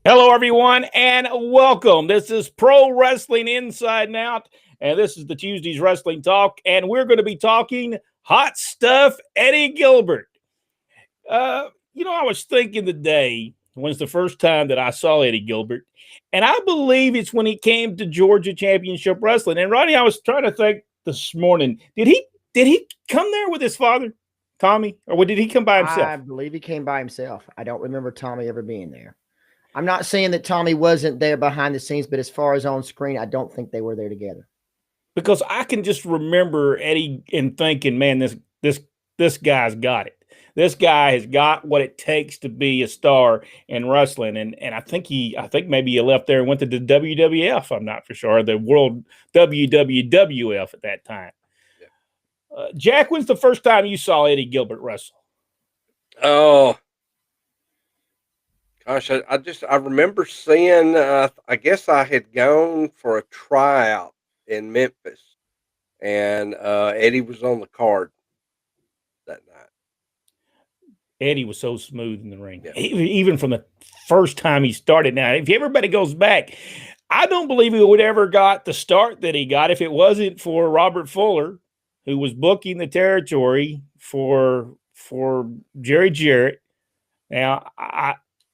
Hello, everyone, and welcome. This is Pro Wrestling Inside and Out, and this is the Tuesday's Wrestling Talk, and we're going to be talking Hot Stuff Eddie Gilbert. I was thinking today was the first time that I saw Eddie Gilbert, and I believe it's when he came to Georgia Championship Wrestling. And Rodney, I was trying to think this morning, did he come there with his father, Tommy, or did he come by himself? I believe he came by himself. I don't remember Tommy ever being there. I'm not saying that Tommy wasn't there behind the scenes, but as far as on screen, I don't think they were there together. Because I can just remember Eddie and thinking, man, this guy's got it. This guy has got what it takes to be a star in wrestling. And I think maybe he left there and went to the WWF. I'm not for sure. The World WWF at that time. Yeah. Jack, when's the first time you saw Eddie Gilbert wrestle? Oh, gosh, I remember seeing, I guess I had gone for a tryout in Memphis, and Eddie was on the card that night. Eddie was so smooth in the ring, yeah. Even from the first time he started. Now, if everybody goes back, I don't believe he would ever got the start that he got if it wasn't for Robert Fuller, who was booking the territory for Jerry Jarrett. Now,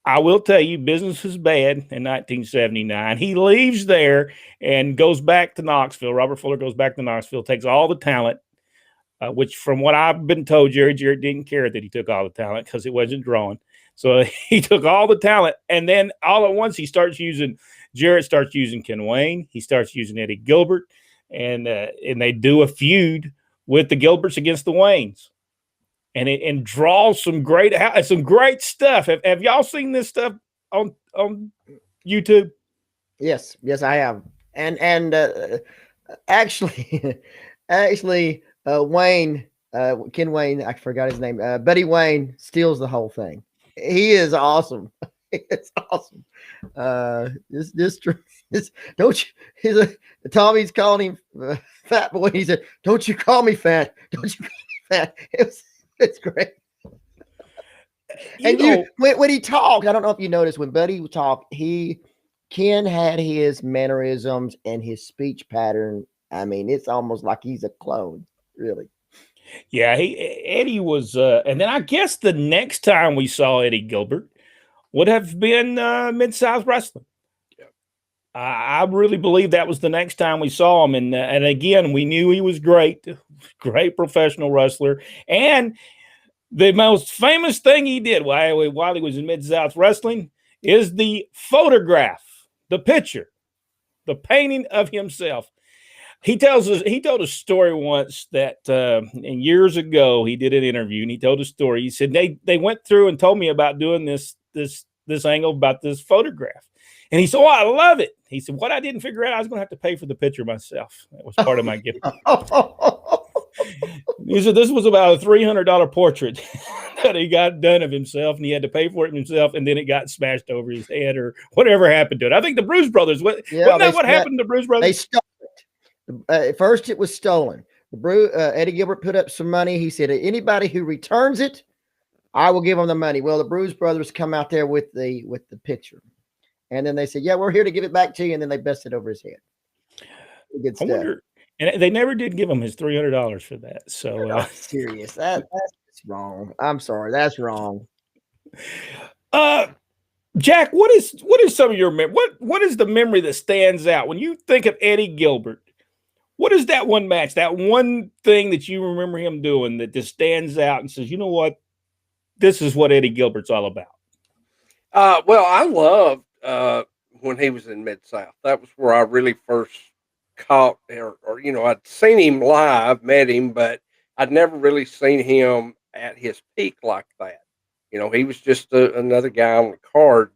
I will tell you, business was bad in 1979. He leaves there and goes back to Knoxville. Robert Fuller goes back to Knoxville, takes all the talent, which from what I've been told, Jerry Jarrett didn't care that he took all the talent because it wasn't drawn. So he took all the talent, and then all at once Jarrett starts using Ken Wayne. He starts using Eddie Gilbert, and they do a feud with the Gilberts against the Waynes. And draws some great stuff. Have y'all seen this stuff on YouTube? Yes, I have. And actually, Wayne, Ken Wayne, I forgot his name. Buddy Wayne steals the whole thing. He is awesome. It's awesome. Don't you? Tommy's calling him fat boy. He said, "Don't you call me fat? Don't you call me fat?" It's great. When he talked, I don't know if you noticed when Buddy would talk, Ken had his mannerisms and his speech pattern. I mean, it's almost like he's a clone, really. Yeah, Eddie was, and then I guess the next time we saw Eddie Gilbert would have been Mid-South Wrestling. Yeah. I really believe that was the next time we saw him, and again, we knew he was great professional wrestler, and the most famous thing he did while he was in Mid-South Wrestling is the photograph, the picture, the painting of himself. He told a story once that and years ago he did an interview, and he told a story. He said they went through and told me about doing this angle about this photograph. And he said, "Oh, I love it." He said, "What I didn't figure out, I was going to have to pay for the picture myself. That was part of my gift." He said this was about a $300 portrait that he got done of himself, and he had to pay for it himself, and then it got smashed over his head or whatever happened to it. I think the Bruise Brothers, wasn't that what happened to the Bruise Brothers? They stole it. At first, it was stolen. Eddie Gilbert put up some money. He said, "Anybody who returns it, I will give them the money." Well, the Bruise Brothers come out there with the picture. And then they said, "Yeah, we're here to give it back to you." And then they bested over his head. Good stuff. And they never did give him his $300 for that. So serious. That's wrong. I'm sorry. That's wrong. Jack, what is some of your what is the memory that stands out when you think of Eddie Gilbert? What is that one match, that one thing that you remember him doing that just stands out and says, "You know what? This is what Eddie Gilbert's all about"? Well, I loved when he was in Mid-South. That was where I really first caught, or I'd seen him live, met him, but I'd never really seen him at his peak like that. He was just another guy on the card,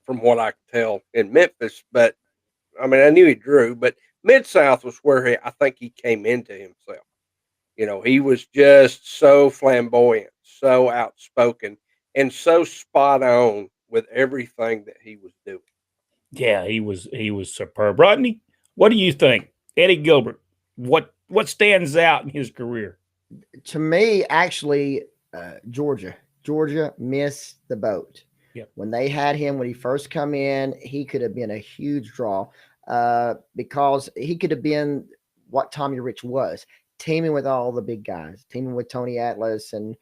from what I could tell in Memphis. But I mean, I knew he drew, but Mid-South was where I think he came into himself. He was just so flamboyant, so outspoken, and so spot on with everything that he was doing. Yeah, he was superb. Rodney, what do you think? Eddie Gilbert, what stands out in his career? To me, actually, Georgia missed the boat. Yep. When they had him, when he first come in, he could have been a huge draw because he could have been what Tommy Rich was, teaming with all the big guys, teaming with Tony Atlas and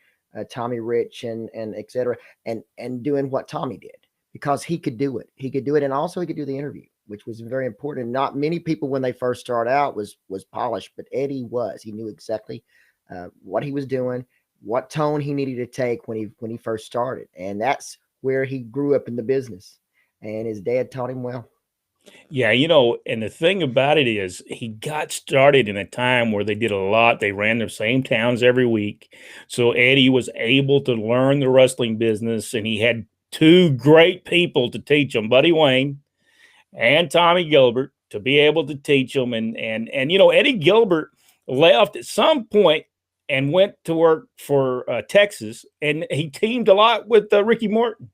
Tommy Rich and et cetera, and doing what Tommy did because he could do it. He could do it, and also he could do the interview, which was very important. Not many people when they first start out was polished, but Eddie was. He knew exactly what he was doing, what tone he needed to take when he first started, and that's where he grew up in the business. And his dad taught him well. Yeah, and the thing about it is he got started in a time where they did a lot. They ran the same towns every week. So Eddie was able to learn the wrestling business, and he had two great people to teach him, Buddy Wayne and Tommy Gilbert, to be able to teach him. And Eddie Gilbert left at some point and went to work for Texas, and he teamed a lot with Ricky Morton.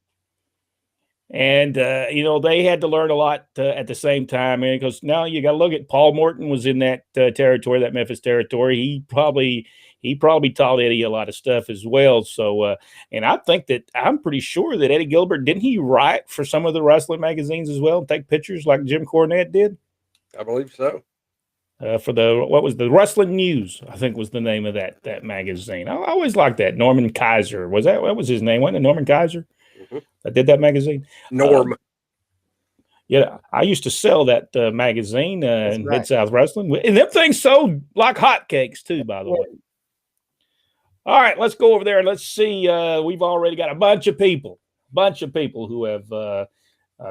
And, they had to learn a lot at the same time. And because now you got to look at Paul Morton was in that territory, that Memphis territory. He probably taught Eddie a lot of stuff as well. So, and I'm pretty sure that Eddie Gilbert, didn't he write for some of the wrestling magazines as well and take pictures like Jim Cornette did? I believe so. For what was the Wrestling News, I think was the name of that magazine. I always liked that. Norman Kaiser. What was his name? Wasn't it Norman Kaiser? Mm-hmm. I did that magazine. Norm. Yeah, I used to sell that magazine in right. Mid-South Wrestling. And them things sold like hotcakes too, by the way. All right, let's go over there and let's see. We've already got a bunch of people who have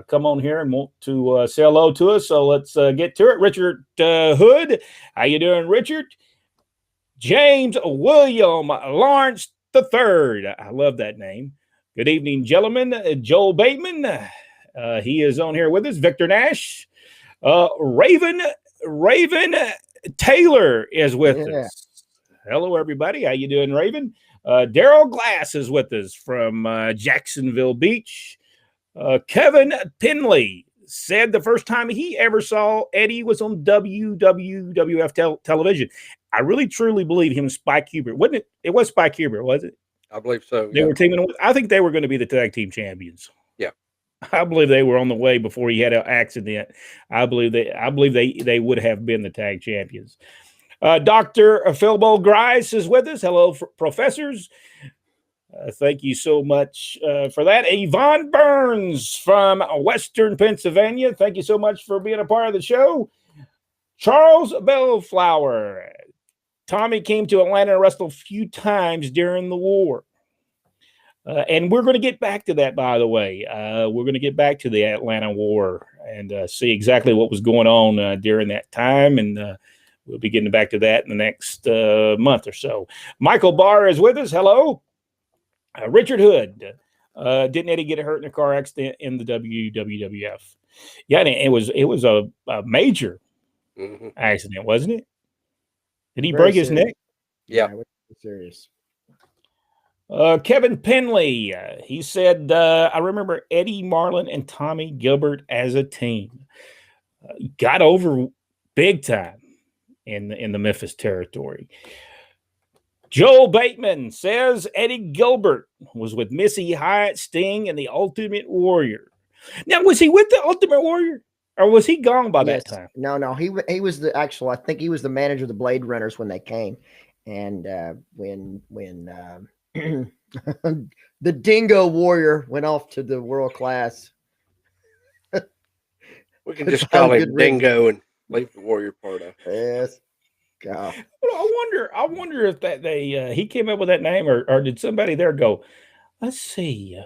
come on here and want to say hello to us. So let's get to it. Richard Hood. How you doing, Richard? James William Lawrence III. I love that name. Good evening, gentlemen. Joel Bateman. He is on here with us. Victor Nash. Raven Taylor is with us. Hello, everybody. How you doing, Raven? Daryl Glass is with us from Jacksonville Beach. Kevin Penley said the first time he ever saw Eddie was on WWF television. I really, truly believe him and Spike Hubert. Wasn't it? It was Spike Hubert, was it? I believe so. They were teaming. I think they were going to be the tag team champions. Yeah, I believe they were on the way before he had an accident. I believe they would have been the tag champions. Dr. Philbo Grice is with us. Hello, professors. Thank you so much for that. Yvonne Burns from Western Pennsylvania. Thank you so much for being a part of the show. Charles Bellflower. Tommy came to Atlanta and wrestled a few times during the war. And we're going to get back to that, by the way. We're going to get back to the Atlanta War and see exactly what was going on during that time. And we'll be getting back to that in the next month or so. Michael Barr is with us. Hello. Richard Hood. Didn't Eddie get hurt in a car accident in the WWF? Yeah, and it was a major accident, wasn't it? Did he break his neck? Yeah. Serious. Kevin Penley, he said, I remember Eddie Marlin and Tommy Gilbert as a team. Got over big time in the Memphis territory. Joel Bateman says Eddie Gilbert was with Missy Hyatt, Sting, and the Ultimate Warrior. Now, was he with the Ultimate Warrior? Or was he gone by that time? No. He was the actual. I think he was the manager of the Blade Runners when they came, and when the Dingo Warrior went off to the world class. We can just call him Dingo and leave the Warrior part out. Yes. God. I wonder if that he came up with that name, or did somebody there go, let's see.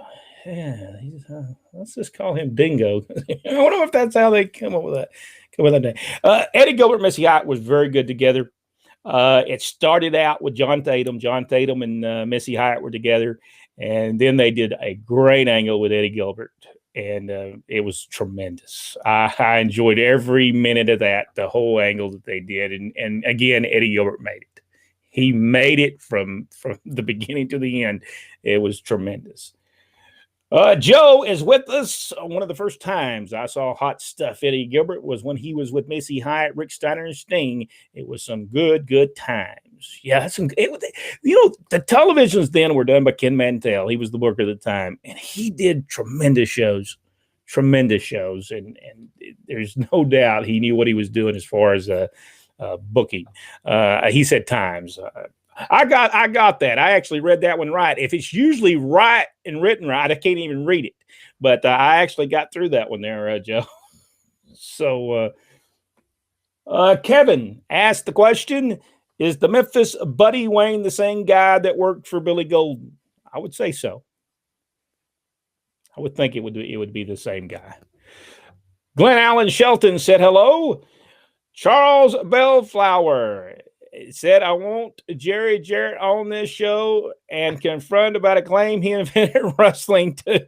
Let's just call him Dingo. I don't know if that's how they come up with that name. Eddie Gilbert, Missy Hyatt was very good together. It started out with John Tatum. John Tatum and Missy Hyatt were together, and then they did a great angle with Eddie Gilbert, and it was tremendous. I enjoyed every minute of that, the whole angle that they did, and again, Eddie Gilbert made it. He made it from the beginning to the end. It was tremendous. Joe is with us. One of the first times I saw Hot Stuff Eddie Gilbert was when he was with Missy Hyatt, Rick Steiner, and Sting. It was some good times. Yeah, the televisions then were done by Ken Mantell. He was the booker at the time, and he did tremendous shows, and there's no doubt he knew what he was doing as far as booking. He said times. I got that. I actually read that one right. If it's usually right and written right, I can't even read it. But I actually got through that one there, Joe. So Kevin asked the question, is the Memphis Buddy Wayne the same guy that worked for Billy Golden? I would say so. I would think it would be the same guy. Glenn Allen Shelton said hello. Charles Bellflower said, I want Jerry Jarrett on this show and confront about a claim he invented wrestling too.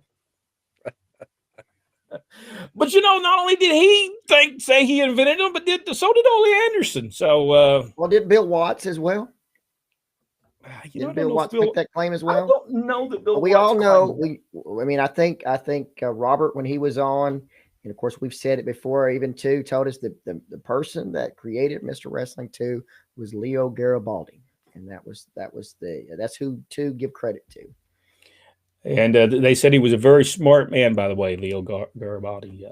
But not only did he say he invented them, but so did Ole Anderson. So did Bill Watts as well? Did Bill Watts make that claim as well? I don't know that Bill. We all know. I think Robert, when he was on, and of course we've said it before, even too, told us that the person that created Mr. Wrestling 2 was Leo Garibaldi, and that's who to give credit to. And they said he was a very smart man, by the way. Leo Garibaldi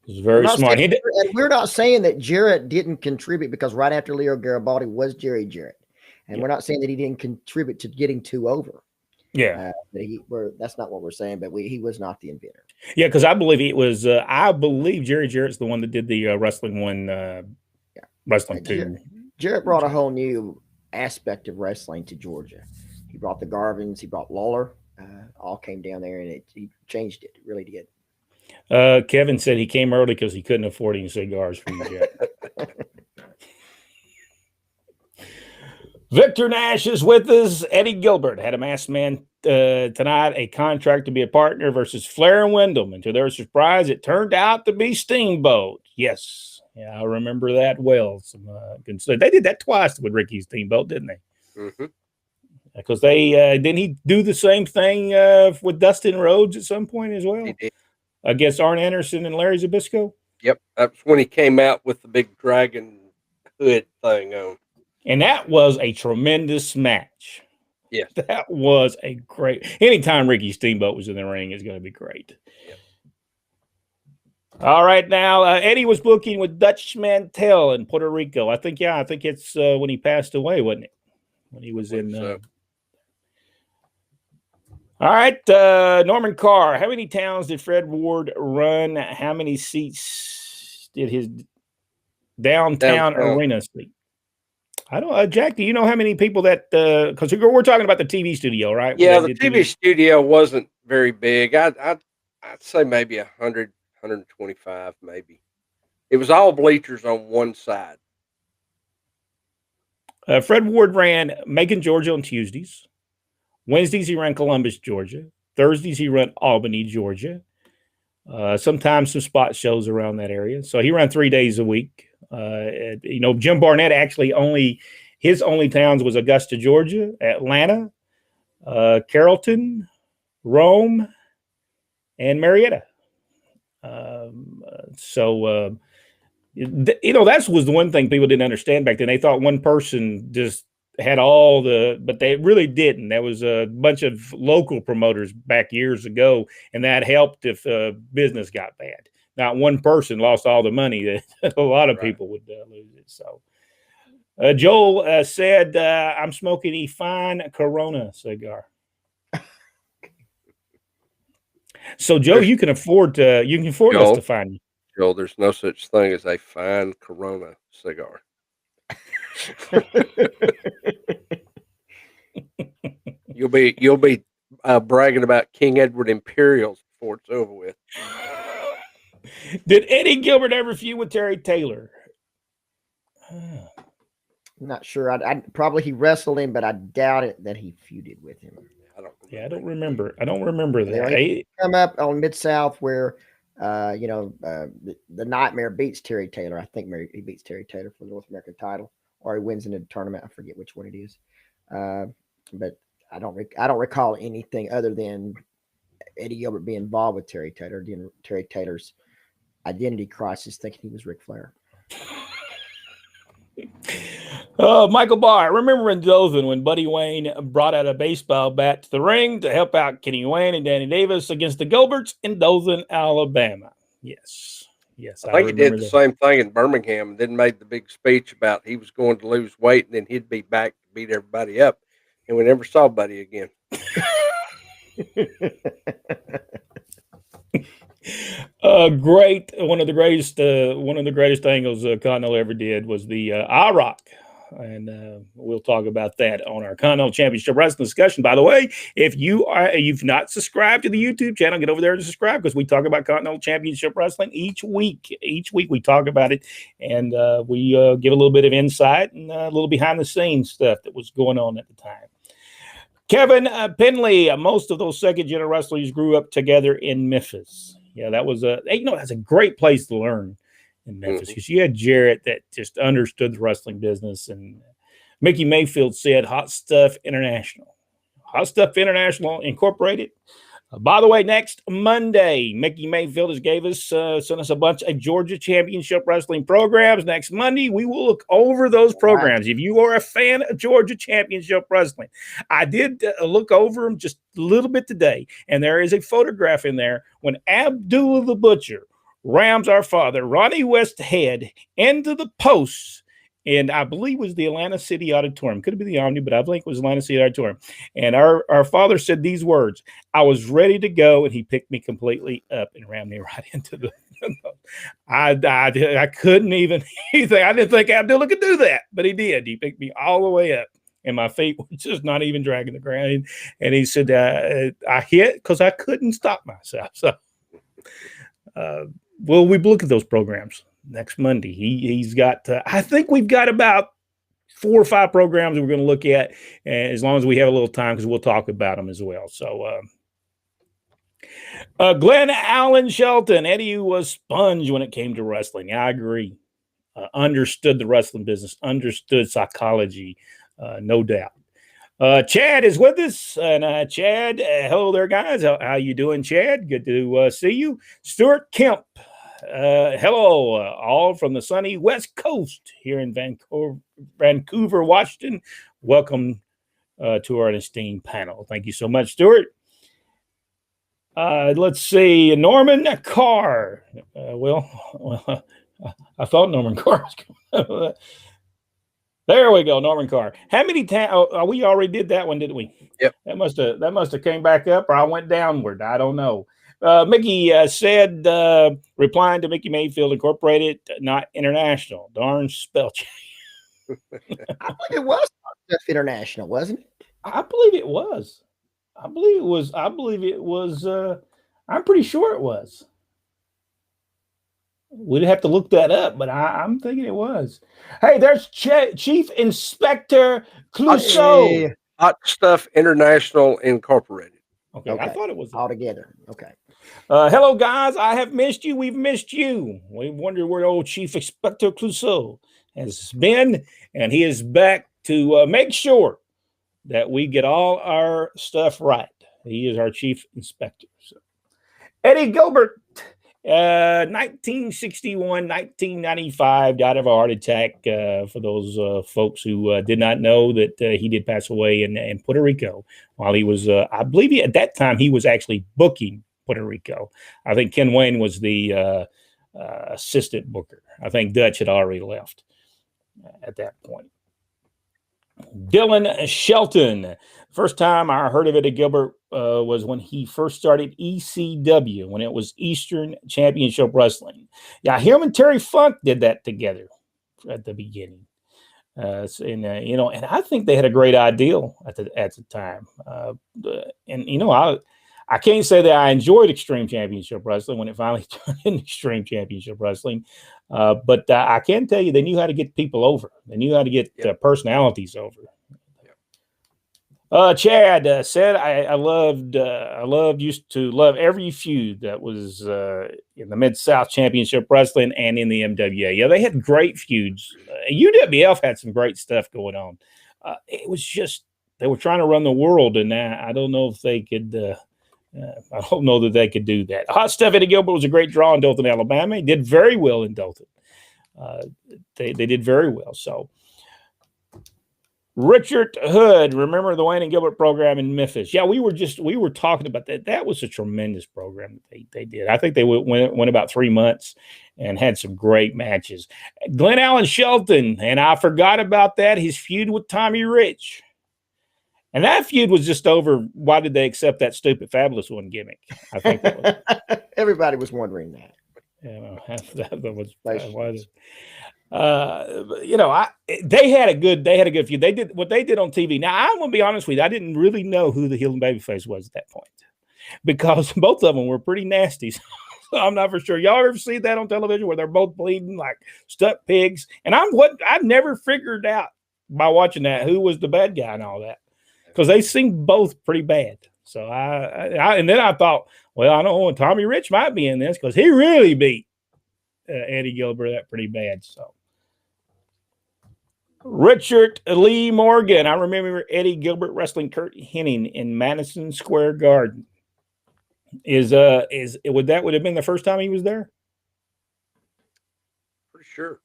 was very smart. And we're not saying that Jarrett didn't contribute, because right after Leo Garibaldi was Jerry Jarrett, and we're not saying that he didn't contribute to getting 2 over. Yeah, that's not what we're saying. But he was not the inventor. Yeah, because I believe it was. I believe Jerry Jarrett's the one that did the wrestling one. Wrestling 2. Jarrett brought a whole new aspect of wrestling to Georgia. He brought the Garvins. He brought Lawler. All came down there, and he changed it. It really did. Kevin said he came early because he couldn't afford any cigars from Jarrett. Victor Nash is with us. Eddie Gilbert had a masked man tonight, a contract to be a partner versus Flair and Wyndham. And to their surprise, it turned out to be Steamboat. Yes. Yeah, I remember that well. They did that twice with Ricky Steamboat, didn't they? Mm-hmm. Because they didn't he do the same thing with Dustin Rhodes at some point as well? He did. Against Arn Anderson and Larry Zbyszko? Yep. That's when he came out with the big dragon hood thing on. And that was a tremendous match. Yes. That was a great. Anytime Ricky Steamboat was in the ring is going to be great. Yep. All right, now Eddie was booking with Dutch Mantell in Puerto Rico. I think it's when he passed away, wasn't it? When he was in. So. All right, Norman Carr. How many towns did Fred Ward run? How many seats did his downtown arena seat? I don't, Jack. Do you know how many people that? Because we're talking about the TV studio, right? Yeah, the TV studio wasn't very big. I'd say maybe 100, 125, maybe. It was all bleachers on one side. Fred Ward ran Macon, Georgia on Tuesdays. Wednesdays he ran Columbus, Georgia. Thursdays he ran Albany, Georgia. Sometimes some spot shows around that area. So he ran 3 days a week. Jim Barnett actually his only towns was Augusta, Georgia, Atlanta, Carrollton, Rome, and Marietta. That was the one thing people didn't understand back then. They thought one person just had but they really didn't. There was a bunch of local promoters back years ago, and that helped if business got bad. Not one person lost all the money that a lot of people would lose it. So Joel said, I'm smoking a fine Corona cigar. So Joe, you can afford us to find you. Joel, there's no such thing as a fine Corona cigar. You'll be bragging about King Edward Imperials before it's over with. Did Eddie Gilbert ever feud with Terry Taylor? I'm not sure. Probably he wrestled him, but I doubt it that he feuded with him. I don't remember that. He come up on Mid-South where the Nightmare beats Terry Taylor. I think he beats Terry Taylor for the North American title, or he wins in a tournament. I forget which one it is. But I don't recall anything other than Eddie Gilbert be involved with Terry Taylor, Terry Taylor's identity crisis, thinking he was Ric Flair. Michael Barr, remember in Dothan when Buddy Wayne brought out a baseball bat to the ring to help out Kenny Wayne and Danny Davis against the Gilberts in Dothan, Alabama? Yes. I think he did the same thing in Birmingham and then made the big speech about he was going to lose weight and then he'd be back to beat everybody up. And we never saw Buddy again. One of the greatest angles Continental ever did was the I Rock. And we'll talk about that on our Continental Championship Wrestling discussion. By the way, if you've not subscribed to the YouTube channel, get over there and subscribe because we talk about Continental Championship Wrestling each week. Each week we talk about it, and we give a little bit of insight and a little behind the scenes stuff that was going on at the time. Kevin Penley, most of those second-gen wrestlers grew up together in Memphis. Yeah, that's a great place to learn in Memphis because you had Jarrett that just understood the wrestling business, and Mickey Mayfield said Hot Stuff International. Hot Stuff International Incorporated. By the way, next Monday, Mickey Mayfield sent us a bunch of Georgia Championship Wrestling programs. Next Monday, we will look over those programs. If you are a fan of Georgia Championship Wrestling, I did look over them just a little bit today, and there is a photograph in there when Abdullah the Butcher rams our father, Rodney West, head into the posts. And I believe it was the Atlanta City Auditorium. Could have been the Omni, but I think it was Atlanta City Auditorium. And our father said these words: I was ready to go, and he picked me completely up and rammed me right into the I couldn't even anything. I didn't think Abdullah could do that, but he did. He picked me all the way up, and my feet were just not even dragging the ground. And he said, I hit because I couldn't stop myself. So, well, we look at those programs next Monday. He's got, I think we've got about 4 or 5 programs we're going to look at, as long as we have a little time, because we'll talk about them as well. So, Glenn Allen Shelton, Eddie was sponge when it came to wrestling. I agree. Understood the wrestling business, understood psychology, no doubt. Chad is with us, and Chad, hello there, guys. How you doing, Chad? Good to see you. Stuart Kemp. Hello, all from the sunny West Coast here in Vancouver, Washington. Welcome to our esteemed panel. Thank you so much, Stuart. Let's see, Norman Carr. Well, I thought Norman Carr was coming. There we go, Norman Carr. How many times? We already did that one, didn't we? Yep. That must have came back up, or I went downward. I don't know. Mickey said, replying to Mickey Mayfield Incorporated, not international. Darn spell check. I think it was international, wasn't it? I believe it was. I'm pretty sure it was. We'd have to look that up, but I'm thinking it was. Hey, there's Chief Inspector Clouseau. Hey. Hot Stuff International Incorporated. Okay, I thought it was all together. Okay. Hello, guys. I have missed you. We've missed you. We wondered where old Chief Inspector Clouseau has been, and he is back to make sure that we get all our stuff right. He is our chief inspector. So. Eddie Gilbert, 1961, 1995, died of a heart attack. For those folks who did not know that he did pass away in Puerto Rico while he was, I believe at that time he was actually booking Puerto Rico. I think Ken Wayne was the assistant booker. I think Dutch had already left at that point. Dylan Shelton. First time I heard of Eddie Gilbert was when he first started ECW, when it was Eastern Championship Wrestling. Yeah, him and Terry Funk did that together at the beginning. And I think they had a great ideal at the time. I can't say that I enjoyed Extreme Championship Wrestling when it finally turned into Extreme Championship Wrestling. But I can tell you they knew how to get people over. They knew how to get personalities over. Chad said, I used to love every feud that was in the Mid-South Championship Wrestling and in the MWA. Yeah, they had great feuds. UWF had some great stuff going on. It was just, they were trying to run the world, and I don't know if they could I don't know that they could do that. Hot Stuff Eddie Gilbert was a great draw in Dothan, Alabama. He did very well in Dothan. They did very well. So Richard Hood, remember the Wayne and Gilbert program in Memphis? Yeah, we were talking about that. That was a tremendous program that they did. I think they went about 3 months and had some great matches. Glenn Allen Shelton, and I forgot about that, his feud with Tommy Rich. And that feud was just over. Why did they accept that stupid Fabulous One gimmick? I think that was. Everybody was wondering that. That was they had a good feud. They did what they did on TV. Now I'm gonna be honest with you, I didn't really know who the heel and babyface was at that point because both of them were pretty nasty. So I'm not for sure. Y'all ever see that on television where they're both bleeding like stuck pigs? And I've never figured out by watching that who was the bad guy and all that because they seemed both pretty bad. So and then I thought, well, I know Tommy Rich might be in this because he really beat Eddie Gilbert that pretty bad. So Richard Lee Morgan, I remember Eddie Gilbert wrestling Kurt Hennig in Madison Square Garden. Would have been the first time he was there? Pretty sure.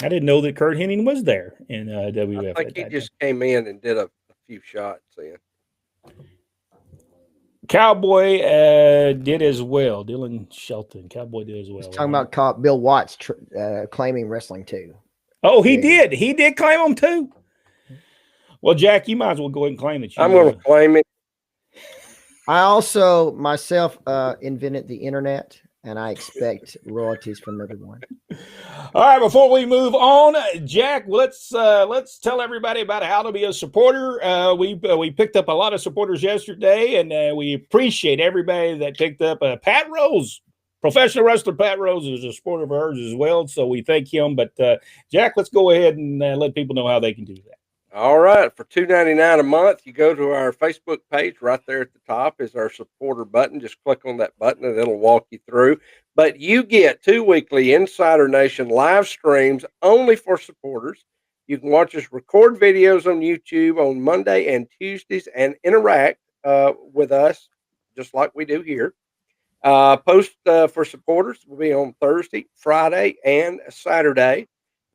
I didn't know that Kurt Hennig was there in WF. I think he just came in and did a few shots in. Cowboy did as well. Dylan Shelton. Cowboy did as well. He's talking about Bill Watts claiming wrestling too. Oh, he did. He did claim them too. Well, Jack, you might as well go ahead and claim it. I'm going to claim it. I also myself invented the internet, and I expect royalties from everyone. All right, before we move on, Jack, let's tell everybody about how to be a supporter. We picked up a lot of supporters yesterday, and we appreciate everybody that picked up. Pat Rose, professional wrestler Pat Rose, is a supporter of ours as well, so we thank him. But Jack, let's go ahead and let people know how they can do that. All right. For $2.99 a month, you go to our Facebook page. Right there at the top is our supporter button. Just click on that button and it'll walk you through. But you get 2 weekly Insider Nation live streams only for supporters. You can watch us record videos on YouTube on Monday and Tuesdays and interact with us just like we do here. Post for supporters will be on Thursday, Friday, and Saturday.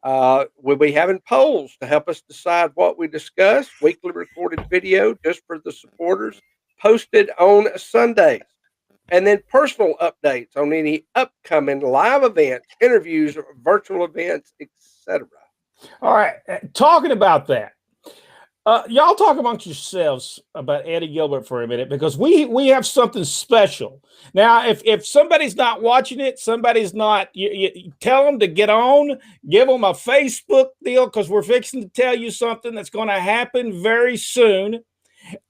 We'll be having polls to help us decide what we discuss. Weekly recorded video just for the supporters posted on Sundays. And then personal updates on any upcoming live events, interviews, virtual events, etc. All right. Talking about that, y'all talk amongst yourselves about Eddie Gilbert for a minute because we have something special. Now, if somebody's not watching it, somebody's not, you tell them to get on, give them a Facebook deal because we're fixing to tell you something that's going to happen very soon.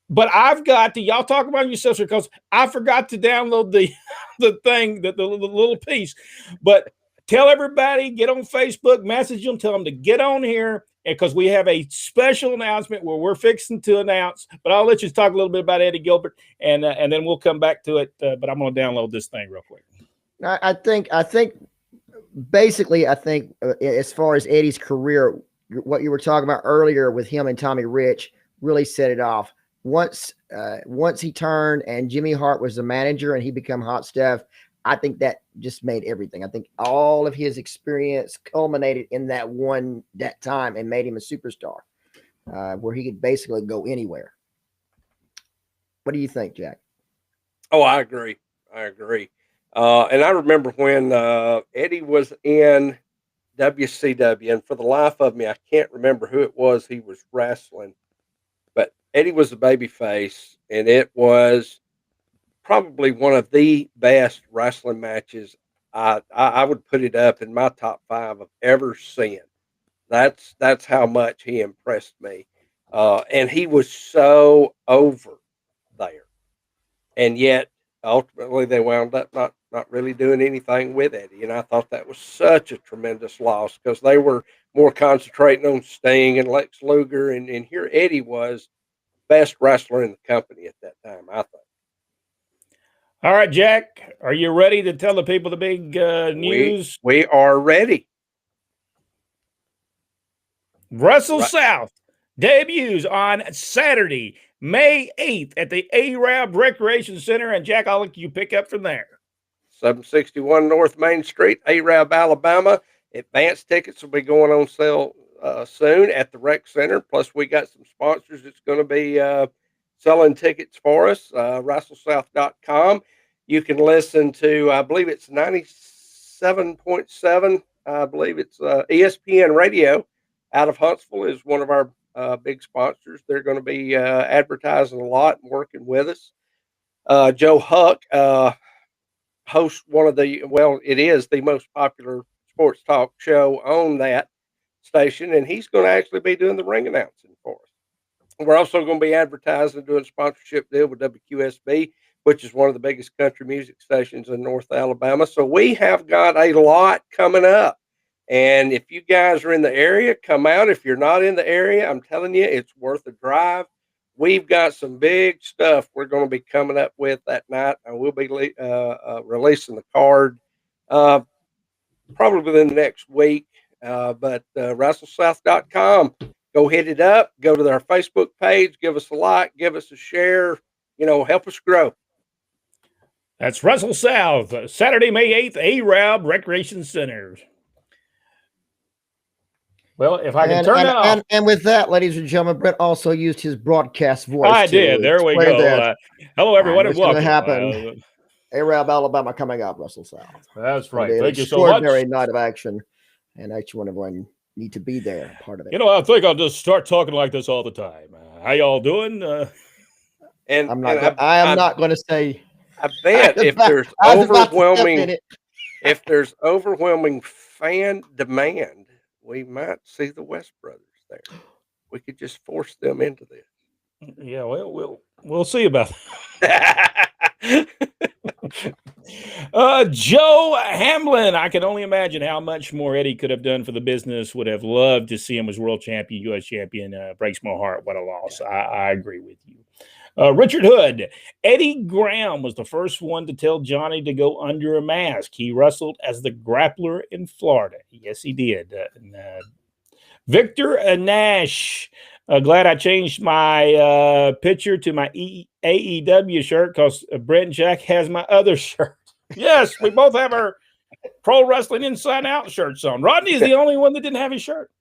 But I've got to, y'all talk about yourselves because I forgot to download the thing, the little piece. But tell everybody, get on Facebook, message them, tell them to get on here because we have a special announcement where we're fixing to announce. But I'll let you talk a little bit about Eddie Gilbert, and then we'll come back to it. But I'm going to download this thing real quick. I think as far as Eddie's career, what you were talking about earlier with him and Tommy Rich really set it off. Once he turned and Jimmy Hart was the manager and he became Hot Stuff, I think that just made everything. I think all of his experience culminated in that time and made him a superstar, where he could basically go anywhere. What do you think, Jack? Oh, I agree. And I remember when Eddie was in WCW, and for the life of me, I can't remember who it was he was wrestling. But Eddie was a baby face, and it was probably one of the best wrestling matches. I would put it up in my top 5 I've ever seen. That's how much he impressed me. And he was so over there. And yet, ultimately, they wound up not really doing anything with Eddie. And I thought that was such a tremendous loss because they were more concentrating on Sting and Lex Luger. And here Eddie was best wrestler in the company at that time, I think. All right, Jack, are you ready to tell the people the big news? We are ready. Wrestle South debuts on Saturday, May 8th at the Arab Recreation Center. And Jack, I'll let you pick up from there. 761 North Main Street, Arab, Alabama. Advance tickets will be going on sale soon at the Rec Center. Plus, we got some sponsors that's going to be selling tickets for us. WrestleSouth.com. You can listen to, I believe it's 97.7. I believe it's ESPN Radio out of Huntsville is one of our big sponsors. They're going to be advertising a lot and working with us. Joe Huck hosts one of the, well, it is the most popular sports talk show on that station, and he's going to actually be doing the ring announcing for us. We're also going to be advertising and doing a sponsorship deal with WQSB, which is one of the biggest country music stations in North Alabama. So we have got a lot coming up. And if you guys are in the area, come out. If you're not in the area, I'm telling you, it's worth a drive. We've got some big stuff we're going to be coming up with that night. And we'll be releasing the card probably within the next week. But WrestleSouth.com, go hit it up. Go to our Facebook page. Give us a like. Give us a share. Help us grow. That's Wrestle South, Saturday, May 8th, Arab Recreation Center. Well, if I can turn that off. And with that, ladies and gentlemen, Brett also used his broadcast voice. I did. There we go. Hello, everyone, and welcome. Happen. Arab, Alabama coming up, Wrestle South. That's right. Thank you so much. Extraordinary night of action, and each one of them need to be there, part of it. I think I'll just start talking like this all the time. How y'all doing? And I am not going to say. I bet if there's overwhelming fan demand, we might see the West brothers there. We could just force them into this. Yeah, well, we'll see about that. Joe Hamlin, I can only imagine how much more Eddie could have done for the business. Would have loved to see him as world champion, U.S. champion. Breaks my heart. What a loss. I agree with you. Richard Hood, Eddie Graham was the first one to tell Johnny to go under a mask. He wrestled as the grappler in Florida. Yes, he did. Victor Nash, glad I changed my picture to my AEW shirt because Brent Jack has my other shirt. Yes, we both have our Pro Wrestling Inside Out shirts on. Rodney is the only one that didn't have his shirt.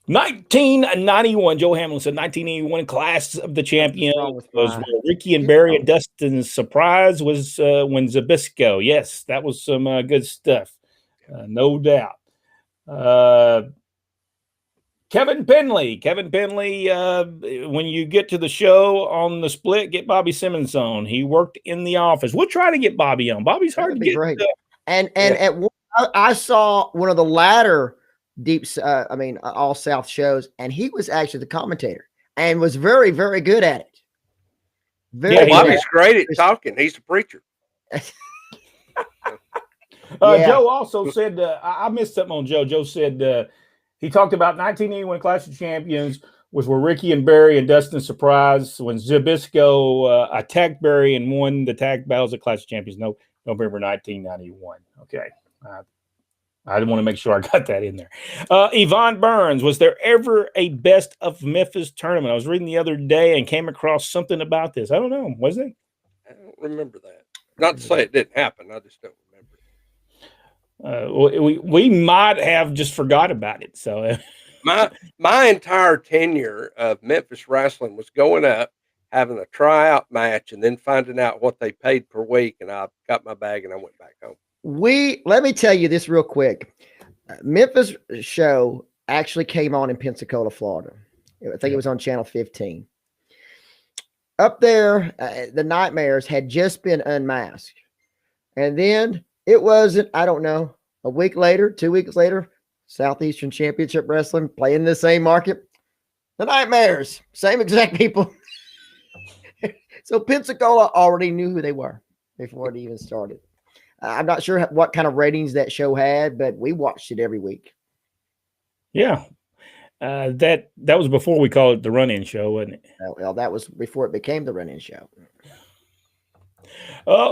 1991, Joe Hamlin said 1981 Clash of the Champions was where Ricky and Barry and Dustin's surprise was when Zbyszko. Yes, that was some good stuff. No doubt. Kevin Penley, when you get to the show on the split, get Bobby Simmons on. He worked in the office. We'll try to get Bobby on. Bobby's hard to get. Great. I saw one of the latter All South shows, and he was actually the commentator and was very, very good at it. Bobby's great at talking. He's a preacher. Joe also said, I missed something on Joe. Joe said he talked about 1981 Clash of Champions was where Ricky and Barry and Dustin surprised when Zbyszko attacked Barry and won the tag battles at Clash of Champions. November 1991. Okay. I want to make sure I got that in there. Yvonne Burns, was there ever a Best of Memphis tournament? I was reading the other day and came across something about this. I don't know. Was there? I don't remember that. Not to say it didn't happen. I just don't remember. We might have just forgot about it. So my entire tenure of Memphis wrestling was going up, having a tryout match, and then finding out what they paid per week, and I got my bag and I went back home. Let me tell you this real quick. Memphis show actually came on in Pensacola, Florida. I think it was on Channel 15. Up there, the Nightmares had just been unmasked. And then it wasn't, I don't know, a week later, 2 weeks later, Southeastern Championship Wrestling playing the same market. The Nightmares, same exact people. So Pensacola already knew who they were before it even started. I'm not sure what kind of ratings that show had, but we watched it every week. Yeah. That was before we called it the run-in show, wasn't it? Well, that was before it became the run-in show.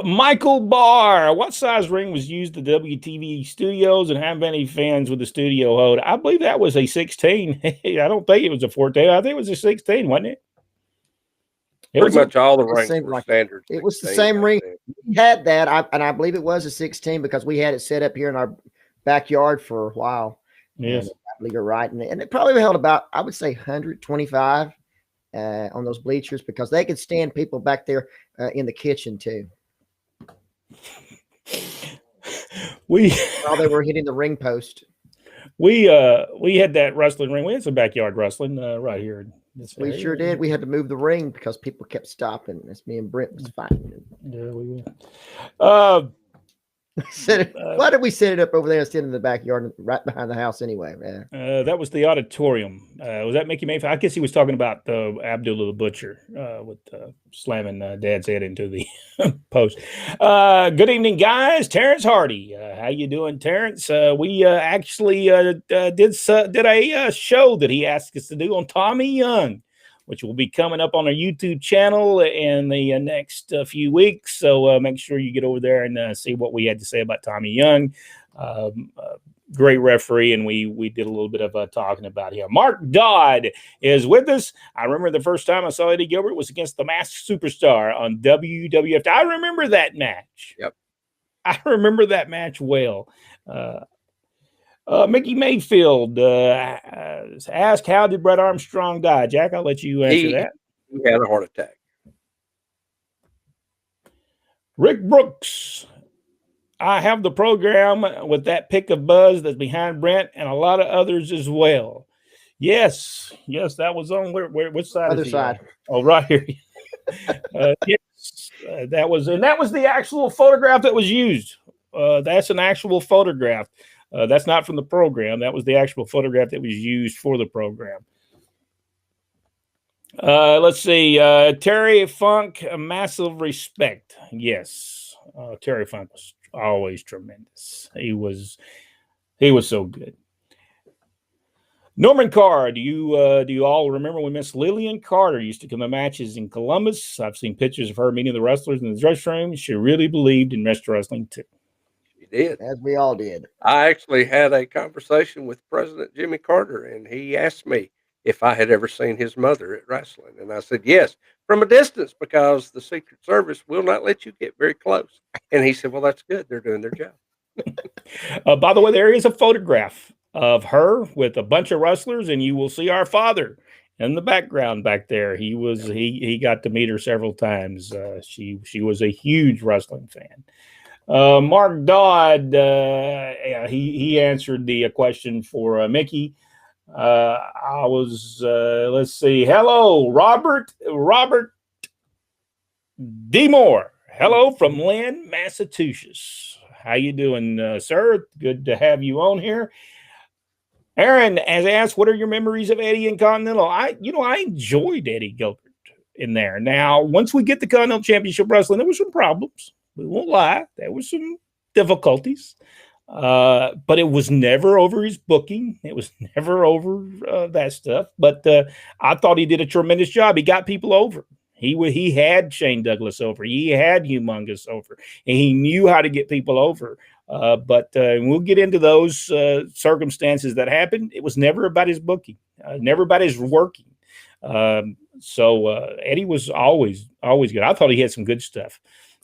Michael Barr, what size ring was used at WTV studios and how many fans would the studio hold? I believe that was a 16. I don't think it was a 14. I think it was a 16, wasn't it? Pretty much all the rings seemed were like standard. It was the 16 same back ring. then. We had that, and I believe it was a 16 because we had it set up here in our backyard for a while. Yes. And I believe you're right. And it probably held about, I would say, 125 on those bleachers because they could stand people back there in the kitchen too. While they were hitting the ring post. We had that wrestling ring. We had some backyard wrestling right here. We sure did. We had to move the ring because people kept stopping as me and Brent was fighting. Yeah, we why did we set it up over there instead in the backyard right behind the house anyway, man? That was the auditorium. Was that Mickey Mayfield? I guess he was talking about Abdullah the Butcher with slamming Dad's head into the post. Good evening, guys. Terrence Hardy. How you doing, Terrence? We actually did a show that he asked us to do on Tommy Young, which will be coming up on our YouTube channel in the next few weeks. So make sure you get over there and see what we had to say about Tommy Young. Great referee, and we did a little bit of talking about him. Mark Dodd is with us. I remember the first time I saw Eddie Gilbert was against the Masked Superstar on WWF. I remember that match. Yep. I remember that match well. Mickey Mayfield asked, how did Brett Armstrong die? Jack, I'll let you answer that. He had a heart attack. Rick Brooks, I have the program with that pick of Buzz that's behind Brent and a lot of others as well. Yes, that was on which side? Other side. Oh, right here. Yes, that was the actual photograph that was used. That's an actual photograph. That's not from the program. That was the actual photograph that was used for the program. Let's see. Terry Funk, massive respect. Yes. Terry Funk was always tremendous. He was so good. Norman Carr, do you all remember when Miss Lillian Carter used to come to matches in Columbus? I've seen pictures of her meeting the wrestlers in the dressing room. She really believed in wrestling wrestling too. Did. As we all did. I actually had a conversation with President Jimmy Carter, and he asked me if I had ever seen his mother at wrestling. And I said, yes, from a distance, because the Secret Service will not let you get very close. And he said, well, that's good. They're doing their job. By the way, there is a photograph of her with a bunch of wrestlers, and you will see our father in the background back there. He got to meet her several times. She was a huge wrestling fan. Mark Dodd, he answered the question for Mickey. I was, let's see. Hello, Robert D. Moore. Hello from Lynn, Massachusetts. How you doing, sir? Good to have you on here. Aaron has asked, what are your memories of Eddie and Continental? I enjoyed Eddie Gilbert in there. Now, once we get the Continental Championship Wrestling, there were some problems. We won't lie. There were some difficulties. But it was never over his booking. It was never over that stuff. But I thought he did a tremendous job. He got people over. He had Shane Douglas over. He had Humongous over. And he knew how to get people over. But we'll get into those circumstances that happened. It was never about his booking, never about his working. So Eddie was always good. I thought he had some good stuff.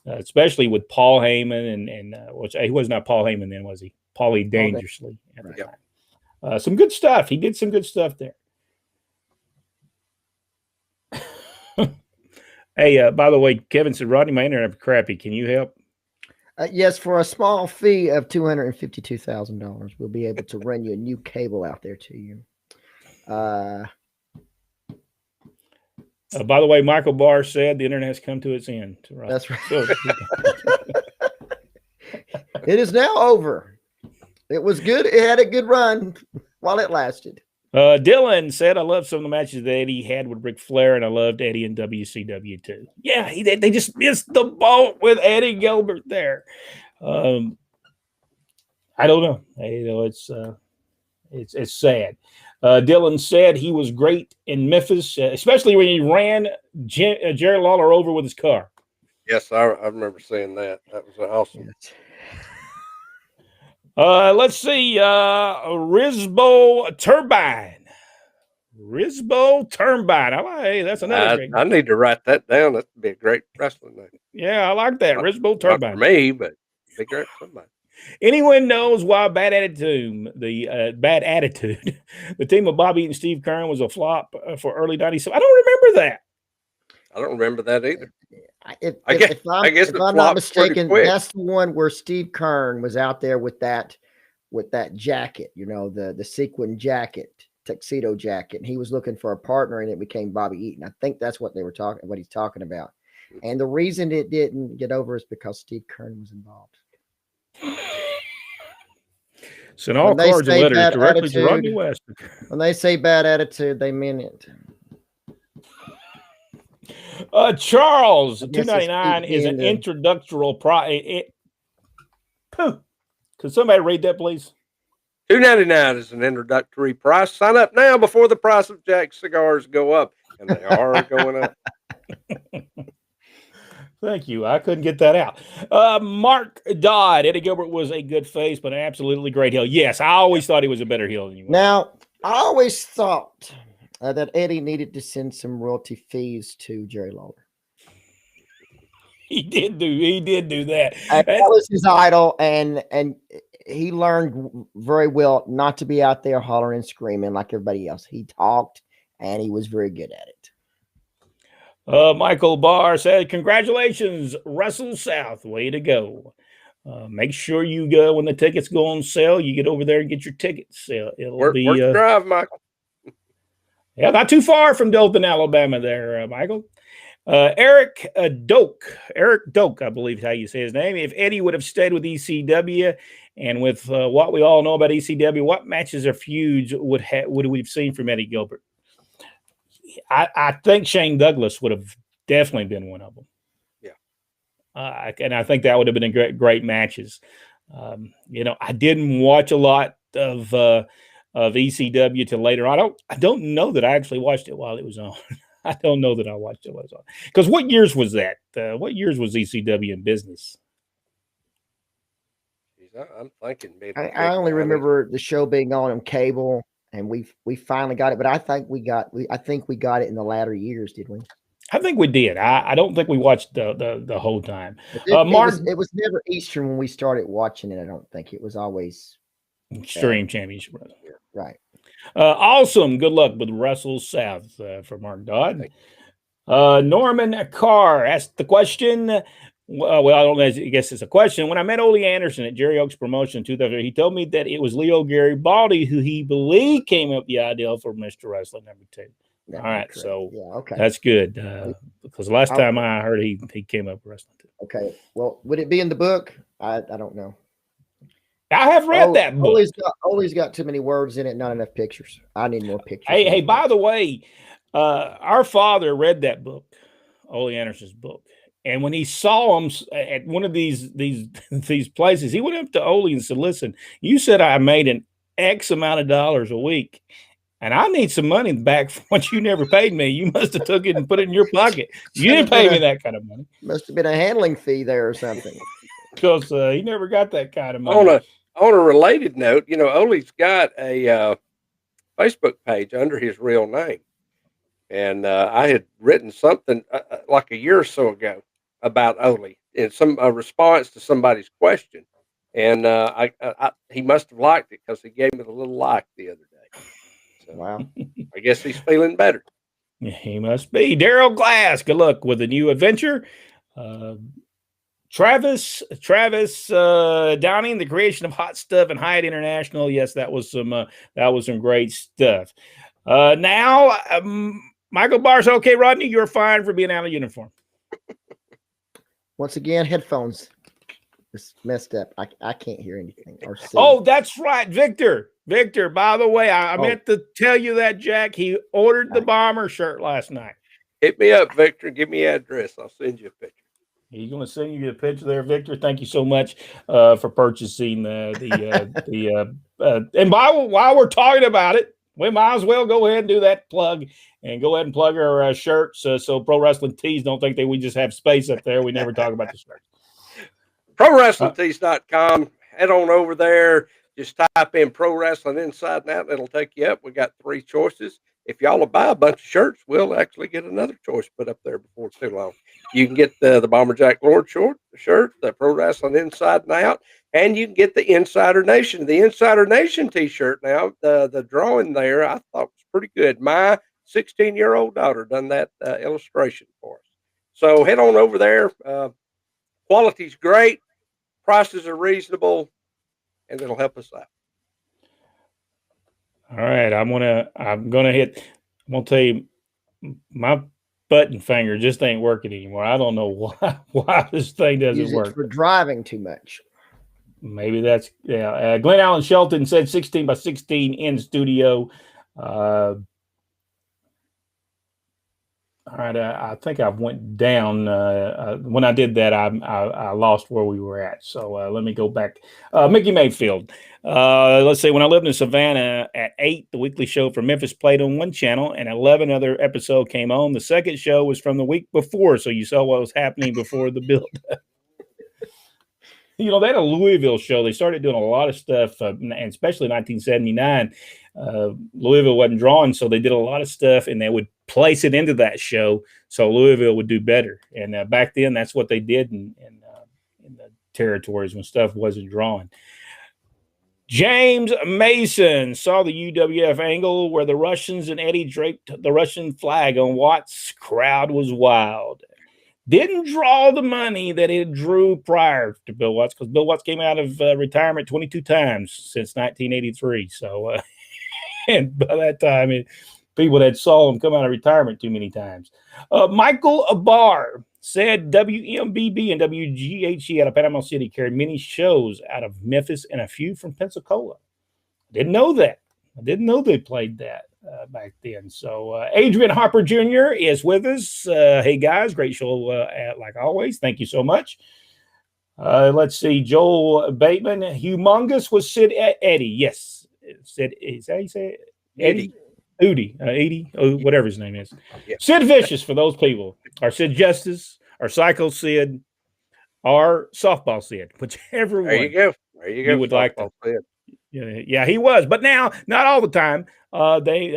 Especially with Paul Heyman and which he was not Paul Heyman then, was he? Paulie Dangerously at the time. Some good stuff. He did some good stuff there. Hey, by the way, Kevin said, Rodney, my internet crappy. Can you help? Yes, for a small fee of $252,000, we'll be able to run you a new cable out there to you. By the way, Michael Barr said the internet has come to its end. Right. That's right. So, it is now over. It was good. It had a good run while it lasted. Dylan said, I love some of the matches that Eddie had with Ric Flair, and I loved Eddie in WCW too. Yeah, they just missed the boat with Eddie Gilbert there. I don't know. It's sad. Dylan said he was great in Memphis, especially when he ran Jerry Lawler over with his car. Yes, I remember seeing that. That was awesome. Yes. Let's see. Risbo Turbine. Risbo Turbine. Hey, that's another great. I need to write that down. That'd be a great wrestling name. Yeah, I like that. Risbo Not Turbine. for me, but be great for somebody. Anyone knows why Bad Attitude, the team of Bobby and Steve Kern was a flop for early 90s? I don't remember that. I don't remember that either. If I'm not mistaken, that's the one where Steve Kern was out there with that jacket, the sequin jacket, tuxedo jacket, and he was looking for a partner, and it became Bobby Eaton. I think that's what he's talking about. And the reason it didn't get over is because Steve Kern was involved. Send all cards and letters directly to Rodney West. When they say bad attitude, they mean it. Charles, $2.99 is an introductory price. Could somebody read that, please? $2.99 is an introductory price. Sign up now before the price of Jack's cigars go up, and they are going up. Thank you. I couldn't get that out. Mark Dodd. Eddie Gilbert was a good face, but an absolutely great heel. Yes, I always thought he was a better heel than you. Now, I always thought that Eddie needed to send some royalty fees to Jerry Lawler. He did do that. That was his idol, and he learned very well not to be out there hollering and screaming like everybody else. He talked, and he was very good at it. Michael Barr said, "Congratulations, Russell South. Way to go. Make sure you go when the tickets go on sale. You get over there and get your tickets. It'll be worth the drive, Michael. Yeah, not too far from Dothan, Alabama there, Michael. Eric Doak, I believe is how you say his name. If Eddie would have stayed with ECW, and with what we all know about ECW, what matches or feuds would we have seen from Eddie Gilbert? I think Shane Douglas would have definitely been one of them. Yeah, and I think that would have been great matches. I didn't watch a lot of ECW till later on. I don't know that I actually watched it while it was on. I don't know that I watched it while it was on. Because what years was that? What years was ECW in business? I'm thinking maybe. I only remember the show being on cable, and we finally got it. But I think we got it in the latter years, did we? I think we did. I don't think we watched the whole time. It was never Eastern when we started watching it. I don't think it was always Extreme Championship. Right. Awesome. Good luck with Russell South for Mark Dodd. Norman Carr asked the question. Well, I don't know. I guess it's a question. When I met Ole Anderson at Jerry Oak's promotion in 2000, he told me that it was Leo Garibaldi who he believed came up with the idea for Mr. Wrestling number 2. All right, so that's good because last time I heard he came up with Wrestling 2. Okay, well, would it be in the book? I don't know. I have read that book. Ole's got too many words in it, not enough pictures. I need more pictures. Hey, by the way, our father read that book, Ole Anderson's book. And when he saw him at one of these places, he went up to Ole and said, "Listen, you said I made an X amount of dollars a week, and I need some money back for what you never paid me. You must have took it and put it in your pocket. You didn't pay me that kind of money. Must have been a handling fee there or something." Because he never got that kind of money. On a related note, Ole's got a Facebook page under his real name, and I had written something like a year or so ago about Ole in some response to somebody's question, and he must have liked it because he gave me the little like the other day. So, wow, I guess he's feeling better. He must be. Daryl Glass, good luck with the new adventure. Travis Downing, the creation of Hot Stuff and Hyatt International. Yes, that was some great stuff. Now, Michael Barr, okay, Rodney, you're fine for being out of uniform. Once again, headphones is messed up. I can't hear anything or see. Oh, that's right, Victor. By the way, I meant to tell you that, Jack. He ordered the bomber shirt last night. Hit me up, Victor. Give me your address. I'll send you a picture. He's going to send you a picture there, Victor. Thank you so much for purchasing and while we're talking about it, we might as well go ahead and do that plug and go ahead and plug our shirts so Pro Wrestling Tees don't think that we just have space up there. We never talk about the shirts. ProWrestlingTees.com. Head on over there. Just type in Pro Wrestling Inside and Out, and it'll take you up. We got 3 choices. If y'all will buy a bunch of shirts, we'll actually get another choice put up there before too long. You can get the Bomber Jack Lord shirt, the Pro Wrestling Inside and Out, and you can get the Insider Nation. The Insider Nation T-shirt now, the drawing there, I thought was pretty good. My 16-year-old daughter done that illustration for us. So head on over there. Quality's great. Prices are reasonable, and it'll help us out. All right, I'm gonna tell you, my button finger just ain't working anymore. I don't know why this thing doesn't work. For driving too much. Maybe that's Glenn Allen Shelton said 16 by 16 in studio. All right, I think I went down when I did that. I lost where we were at. So let me go back. Mickey Mayfield. Let's say when I lived in Savannah at 8, the weekly show from Memphis played on one channel, and 11 other episode came on. The second show was from the week before, so you saw what was happening before the build. They had a Louisville show. They started doing a lot of stuff, and especially in 1979. Louisville wasn't drawing, so they did a lot of stuff, and they would place it into that show so Louisville would do better. And back then, that's what they did in the territories when stuff wasn't drawing. James Mason saw the UWF angle where the Russians and Eddie draped the Russian flag on Watts. Crowd was wild. Didn't draw the money that it drew prior to Bill Watts, because Bill Watts came out of retirement 22 times since 1983. So, and by that time, people had saw him come out of retirement too many times. Michael Abar said WMBB and WGHE out of Panama City carried many shows out of Memphis and a few from Pensacola. Didn't know that. I didn't know they played that back then. So Adrian Harper Jr. is with us. Hey, guys, great show like always. Thank you so much. Let's see. Joel Bateman. Humongous was Sid Eddie. Yes. Sid, is that how you say it? Eddie? Edie, whatever his name is. Yeah. Sid Vicious for those people. Or Sid Justice, or Psycho Sid, or Softball Sid. Whichever one. There you go. You would like to. Yeah, he was, but now not all the time.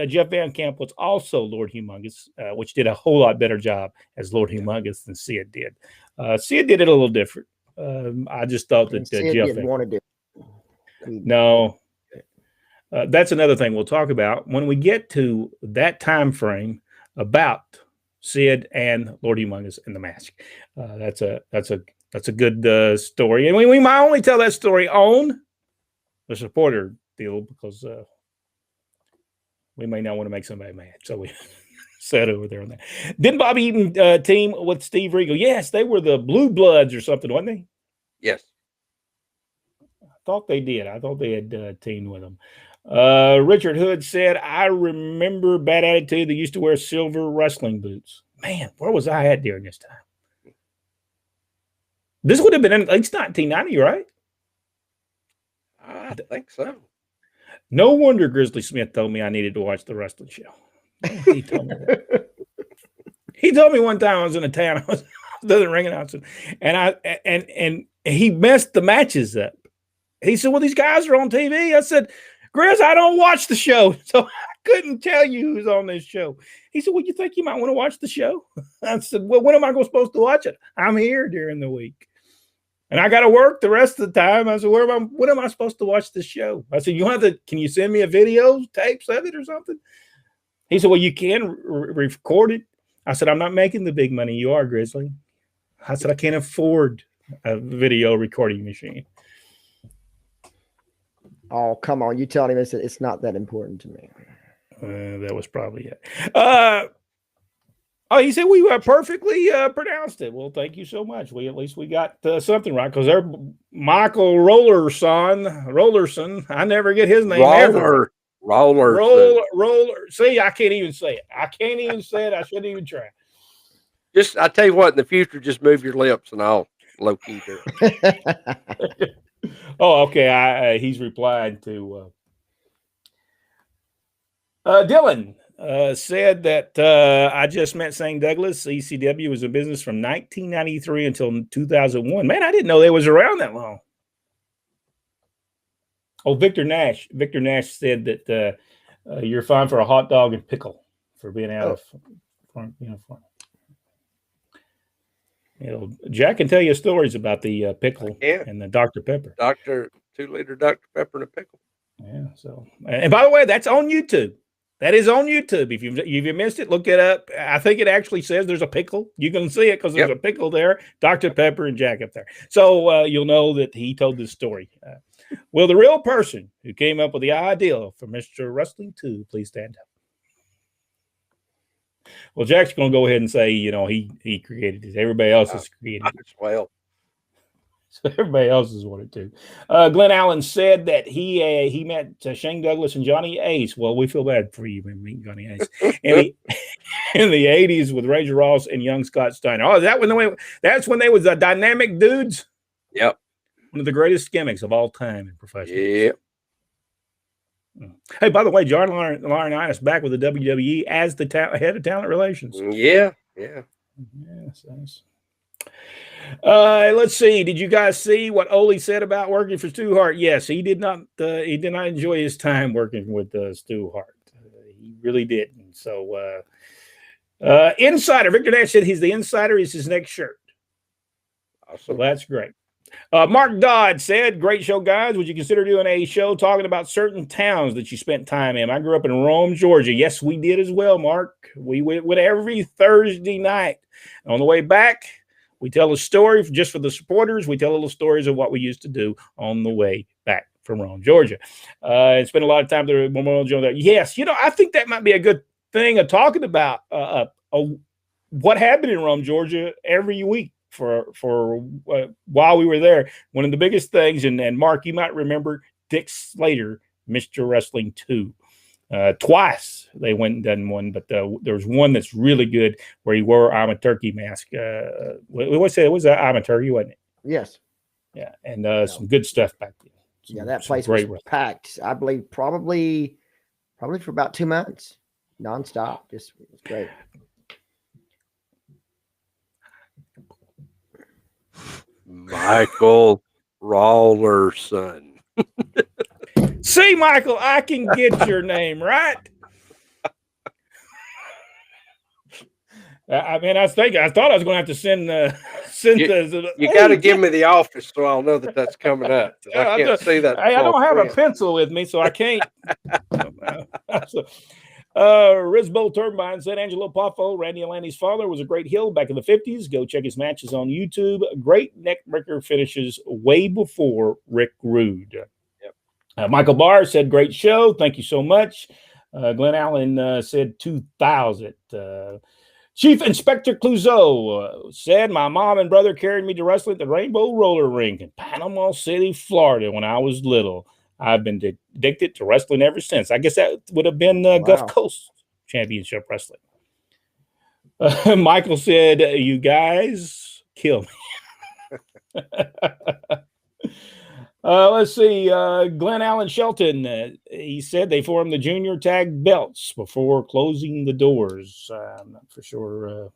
Jeff Van Camp was also Lord Humongous, which did a whole lot better job as Lord Humongous than Sid did. Sid did it a little different. I just thought that Sid Jeff didn't want to do it. No, that's another thing we'll talk about when we get to that time frame about Sid and Lord Humongous and the Mask. That's a good story, and we might only tell that story on the supporter deal because we may not want to make somebody mad. So we sat over there on that. Didn't Bobby Eaton team with Steve Regal? Yes, they were the Blue Bloods or something, weren't they? Yes. I thought they did. I thought they had teamed with them. Richard Hood said, I remember Bad Attitude. They used to wear silver wrestling boots. Man, where was I at during this time? This would have been at least 1990, right? I think so. No wonder Grizzly Smith told me I needed to watch the wrestling show. He told me that. He told me one time I was in a town, I was doing ring announcing, and he messed the matches up. He said, well, these guys are on TV. I said, Grizz, I don't watch the show, so I couldn't tell you who's on this show. He said, well, you think you might want to watch the show? I said, well, when am I supposed to watch it? I'm here during the week. And I got to work the rest of the time. I said, when am I supposed to watch the show? I said, can you send me a video, tapes of it or something? He said, well, you can record it. I said, I'm not making the big money you are, Grizzly. I said, I can't afford a video recording machine. Oh, come on. You telling him it's not that important to me. That was probably it. He said we perfectly pronounced it. Well, thank you so much. At least we got something right, because they're Michael Rollerson. I never get his name ever. Roller. See, I can't even say it. I shouldn't even try. I tell you what, in the future, just move your lips and I'll low key do it. Oh, okay. He's replied to. Dylan said that I just met St. Douglas. ECW was in business from 1993 until 2001. Man, I didn't know they was around that long. Oh, Victor Nash. Victor Nash said that you're fine for a hot dog and pickle for being out of front uniform. Jack can tell you stories about the pickle and the Dr. Pepper. 2-liter Dr. Pepper and a pickle. Yeah. So, and by the way, that's on YouTube. That is on YouTube. If you missed it, look it up. I think it actually says there's a pickle. You can see it because there's a pickle there, Dr. Pepper and Jack up there. So you'll know that he told this story. Will the real person who came up with the idea for Mr. Wrestling 2 please stand up? Well, Jack's going to go ahead and say, he created it. Everybody else has created it. Well. So everybody else has wanted to. Glenn Allen said that he met Shane Douglas and Johnny Ace. Well, we feel bad for you when meeting Johnny Ace in the 80s with Razor Ross and young Scott Steiner. Oh, that's when they was the dynamic dudes? Yep. One of the greatest gimmicks of all time in professional. Yep. Hey, by the way, John Laurinaitis back with the WWE as the head of talent relations. Yeah. Yes. Let's see. Did you guys see what Ole said about working for Stu Hart? Yes, he did not. He did not enjoy his time working with Stu Hart. He really didn't. So, Insider Victor Nash said he's the insider. Is his next shirt. Awesome. So that's great. Mark Dodd said, "Great show, guys. Would you consider doing a show talking about certain towns that you spent time in? I grew up in Rome, Georgia. Yes, we did as well, Mark. We went every Thursday night. On the way back, we tell a story just for the supporters. We tell little stories of what we used to do on the way back from Rome, Georgia. And spent a lot of time there at Memorial Jones. Yes, I think that might be a good thing of talking about what happened in Rome, Georgia every week for while we were there. One of the biggest things, and Mark, you might remember Dick Slater, Mr. Wrestling 2. Twice they went and done one, but there was one that's really good where he wore I'm a turkey mask. We would say it was I'm a turkey, wasn't it? Yes. Yeah, and some good stuff back then. That place was packed. I believe probably for about 2 months, nonstop. Just it was great. Michael Rawlerson. See, Michael, I can get your name right. I thought I was going to have to send You got to give me the office so I'll know that that's coming up. I can't see that. I don't have a pencil with me, so I can't. Rizbo Turbine said Angelo Poffo, Randy Atlanti's father, was a great heel back in the 50s. Go check his matches on YouTube. Great neck breaker finishes way before Rick Rude. Michael Barr said, great show. Thank you so much. Glenn Allen said 2000. Chief Inspector Clouseau said, my mom and brother carried me to wrestling at the Rainbow Roller Rink in Panama City, Florida when I was little. I've been addicted to wrestling ever since. I guess that would have been Gulf Coast Championship Wrestling. Michael said, you guys kill me. Let's see. Glenn Allen Shelton, he said they formed the junior tag belts before closing the doors. I'm not for sure.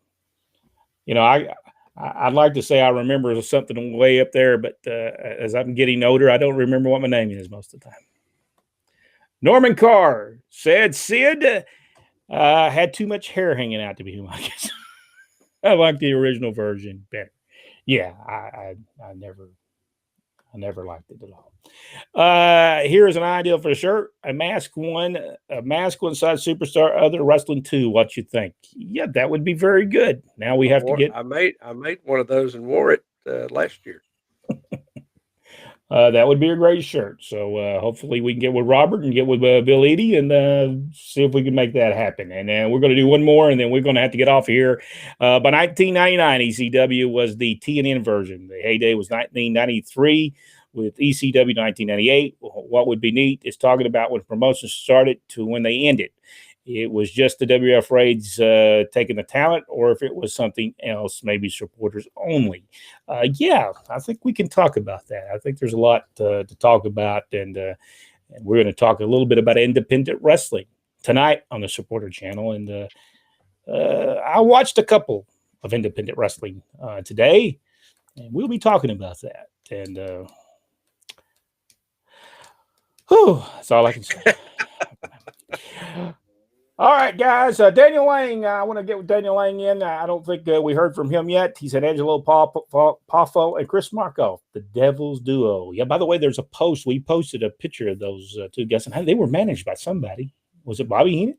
I'd like to say I remember something way up there, but as I'm getting older, I don't remember what my name is most of the time. Norman Carr said Sid had too much hair hanging out to be whom I guess. I like the original version better. Yeah, I never liked it at all. Here's an idea for a shirt: a mask one size superstar, other wrestling 2. What you think? Yeah, that would be very good. Now we have to get. I made one of those and wore it last year. That would be a great shirt. So hopefully we can get with Robert and get with Bill Eadie and see if we can make that happen. And then we're going to do one more, and then we're going to have to get off here. By 1999, ECW was the TNN version. The heyday was 1993 with ECW 1998. What would be neat is talking about when promotions started to when they ended. It was just the WF raids taking the talent, or if it was something else, maybe supporters only. Yeah, I think we can talk about that. I think there's a lot to talk about, and we're going to talk a little bit about independent wrestling tonight on the Supporter Channel. And I watched a couple of independent wrestling today, and we'll be talking about that. And that's all I can say. All right, guys. Daniel Lang, I want to get with Daniel Lang in. I don't think we heard from him yet. He said Angelo Poffo and Chris Markov, the Devil's Duo. Yeah, by the way, there's a post. We posted a picture of those two guys, and they were managed by somebody. Was it Bobby Heenan?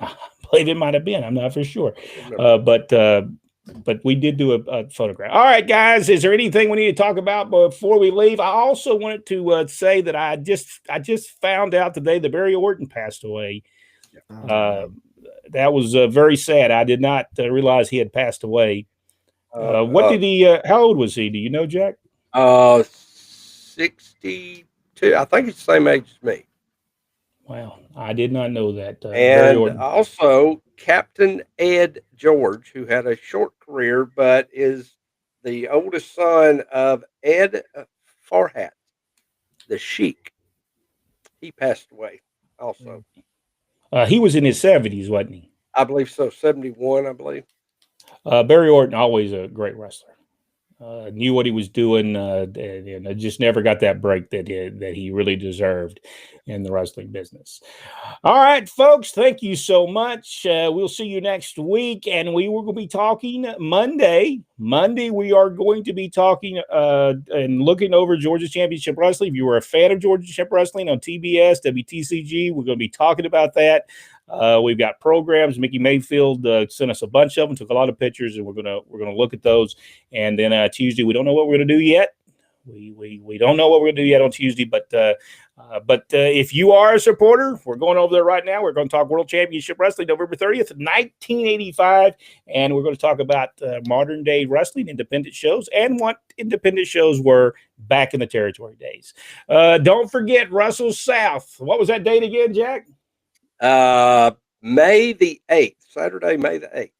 I believe it might have been. I'm not for sure. But we did do a photograph. All right, guys. Is there anything we need to talk about before we leave? I also wanted to say that I just found out today that Barry Orton passed away. That was very sad. I did not realize he had passed away. What did he? How old was he? Do you know, Jack? 62. I think it's the same age as me. Wow, I did not know that. And also Captain Ed George, who had a short career, but is the oldest son of Ed Farhat, the Sheik. He passed away also. He was in his 70s, wasn't he? I believe so. 71, I believe. Barry Orton, always a great wrestler. Knew what he was doing, and just never got that break that he really deserved in the wrestling business. All right, folks, thank you so much. We'll see you next week, and we will be talking Monday. Monday, we are going to be talking and looking over Georgia Championship Wrestling. If you were a fan of Georgia Championship Wrestling on TBS, WTCG, we're going to be talking about that. We've got programs. Mickey Mayfield sent us a bunch of them, took a lot of pictures, and we're gonna look at those. And then Tuesday, we don't know what we're gonna do yet. We don't know what we're gonna do yet on Tuesday. But if you are a supporter, we're going over there right now. We're going to talk World Championship Wrestling, November 30th, 1985, and we're going to talk about modern day wrestling, independent shows, and what independent shows were back in the territory days. Don't forget Russell South. What was that date again, Jack? May the 8th, Saturday, May the 8th.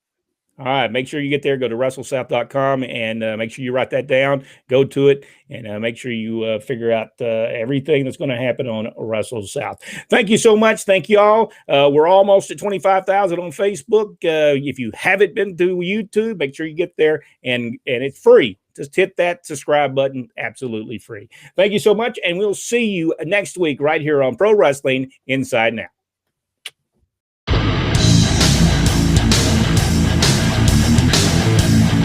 All right. Make sure you get there. Go to WrestleSouth.com and make sure you write that down. Go to it and make sure you figure out everything that's going to happen on Wrestle South. Thank you so much. Thank you all. We're almost at 25,000 on Facebook. If you haven't been to YouTube, make sure you get there and it's free. Just hit that subscribe button. Absolutely free. Thank you so much. And we'll see you next week right here on Pro Wrestling Inside Now.